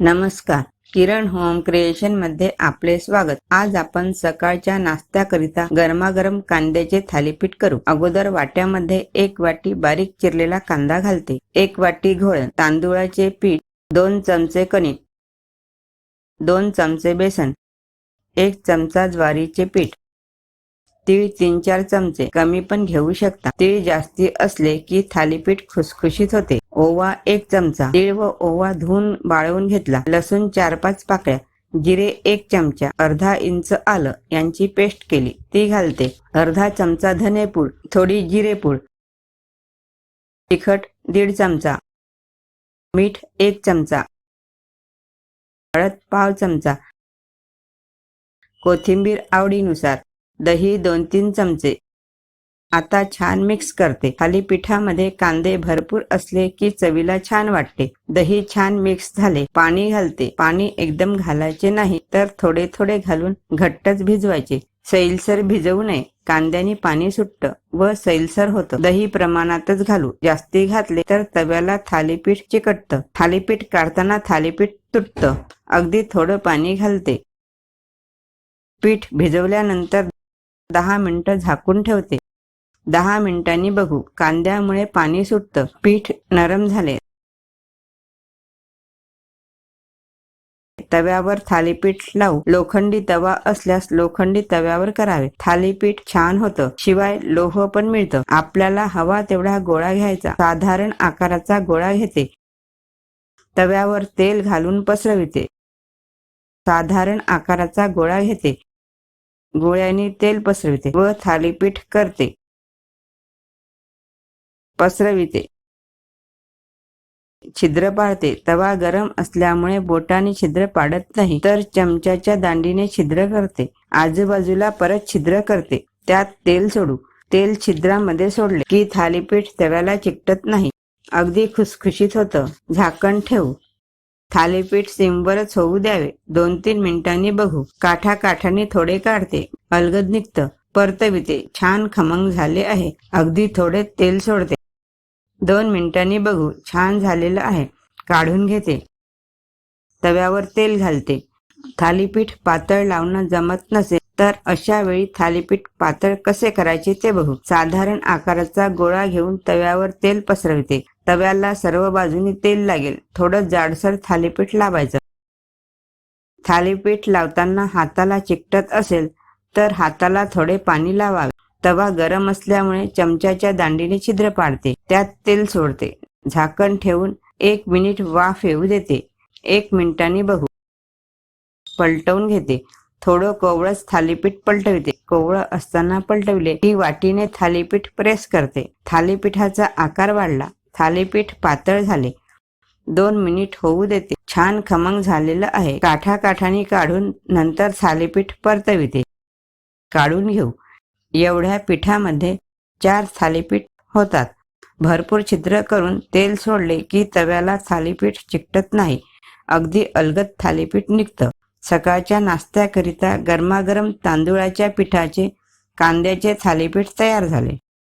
नमस्कार, किरण home creation मध्ये आपले स्वागत। आज आपण सकाळच्या नाश्त्याकरिता गरमागरम कांद्याचे थालीपीठ करू। अगोदर वाट्यामध्ये 1 वाटी बारीक चिरलेला कांदा घालते, 1 वाटी घोळ तांदूळाचे पीठ, 2 चमचे कणिक, 2 चमचे बेसन, 1 चमचा ज्वारीचे पीठ, तीळ 3-4 चमचे, कमी पण घेऊ शकता। तीळ जास्ती असले की थालीपीठ खुसखुशीत होते। ओवा 1 चमचा, तीळ व ओवा धुवून वाळवून घेतला। लसूण 4-5 पाकळ्या, जिरे 1 चमचा, अर्धा इंच आलं यांची पेस्ट केली ती घालते। अर्धा चमचा धनेपूड, थोडी जिरेपूड, तिखट 1.5 चमचा, मीठ 1 चमचा, हळद पाव चमचा, कोथिंबीर आवडीनुसार, दही 2-3 चमचे। आता छान मिक्स करते। थालीपीठामध्ये कांदे भरपूर असले की चवीला छान वाटते। दही छान मिक्स झाले, पाणी घालते। पाणी एकदम घालायचे नाही तर थोडे थोडे घालून घट्टच भिजवायचे। सैलसर भिजवू नये, कांद्याने पाणी सुटतं व सैलसर होतं। दही प्रमाणातच घालू, जास्ती घातले तर तव्याला थालीपीठ चिकटतं। थालीपीठ काढताना थालीपीठ तुटतं। अगदी थोडं पाणी घालते। पीठ भिजवल्यानंतर 10 मिनिटं झाकून ठेवते। 10 मिनिटांनी बघू, कांद्यामुळे पाणी सुटतं, पीठ नरम झाले। तव्यावर थालीपीठ लावू। लोखंडी तवा असल्यास लोखंडी तव्यावर करावे। थालीपीठ छान होतं, शिवाय लोह पण मिळतं। आपल्याला हवा तेवढा गोळा घ्यायचा। साधारण आकाराचा गोळा घेते, तव्यावर तेल घालून पसरविते। साधारण आकाराचा गोळा घेते, गोळ्याने तेल पसरविते व थालीपीठ करते, पसरविते, छिद्र पाडते। तवा गरम असल्यामुळे बोटाने छिद्र पाडत नाही तर चमच्याच्या दांडीने छिद्र करते। आजूबाजूला परत छिद्र करते, त्यात तेल सोडू। तेल छिद्रामध्ये सोडले की थालीपीठ तव्याला चिकटत नाही, अगदी खुसखुशीत होतं। झाकण ठेवू। थालीपीठ सिमवरच होऊ द्यावे। 2-3 मिनिटांनी बघू, काठाकाठाने थोडे काढते, अलगद निघतं, परतविते। छान खमंग झाले आहे, अगदी थोडे तेल सोडते। 2 मिनिटांनी बघू, छान झालेलं आहे, काढून घेते। तव्यावर तेल घालते। थालीपीठ पातळ लावणं जमत नसेल तर अशा वेळी थालीपीठ पातळ कसे करायचे ते बघू। साधारण आकाराचा गोळा घेऊन तव्यावर तेल पसरवते। तव्याला सर्व बाजूनी तेल लागेल, थोडं जाडसर थालीपीठ लावायचं। थालीपीठ लावताना हाताला चिकटत असेल तर हाताला थोडे पाणी लावावे। तवा गरम असल्यामुळे चमच्याच्या दांडीने छिद्र पाडते, त्यात तेल सोडते। झाकण ठेवून 1 मिनिट वाफ येऊ देते। 1 मिनिटांनी बघू, पलटवून घेते। थोडं कोवळच थालीपीठ पलटविते। कोवळं असताना पलटविले की वाटीने थालीपीठ प्रेस करते। थालीपीठाचा आकार वाढला, थालीपीठ पातळ झाले। 2 मिनिट होऊ देते। छान खमंग झालेलं आहे। काठाकाठाने काढून नंतर थालीपीठ परतविते, काढून घेऊ। एवढ्या पिठामध्ये 4 थालीपीठ होतात। भरपूर छिद्र करून तेल सोडले की तव्याला थालीपीठ चिकटत नाही, अगदी अलगद थालीपीठ निघतं। सकाळच्या नाश्त्याकरिता गरमागरम तांदूळाच्या पिठाचे कांद्याचे थालीपीठ तयार झाले।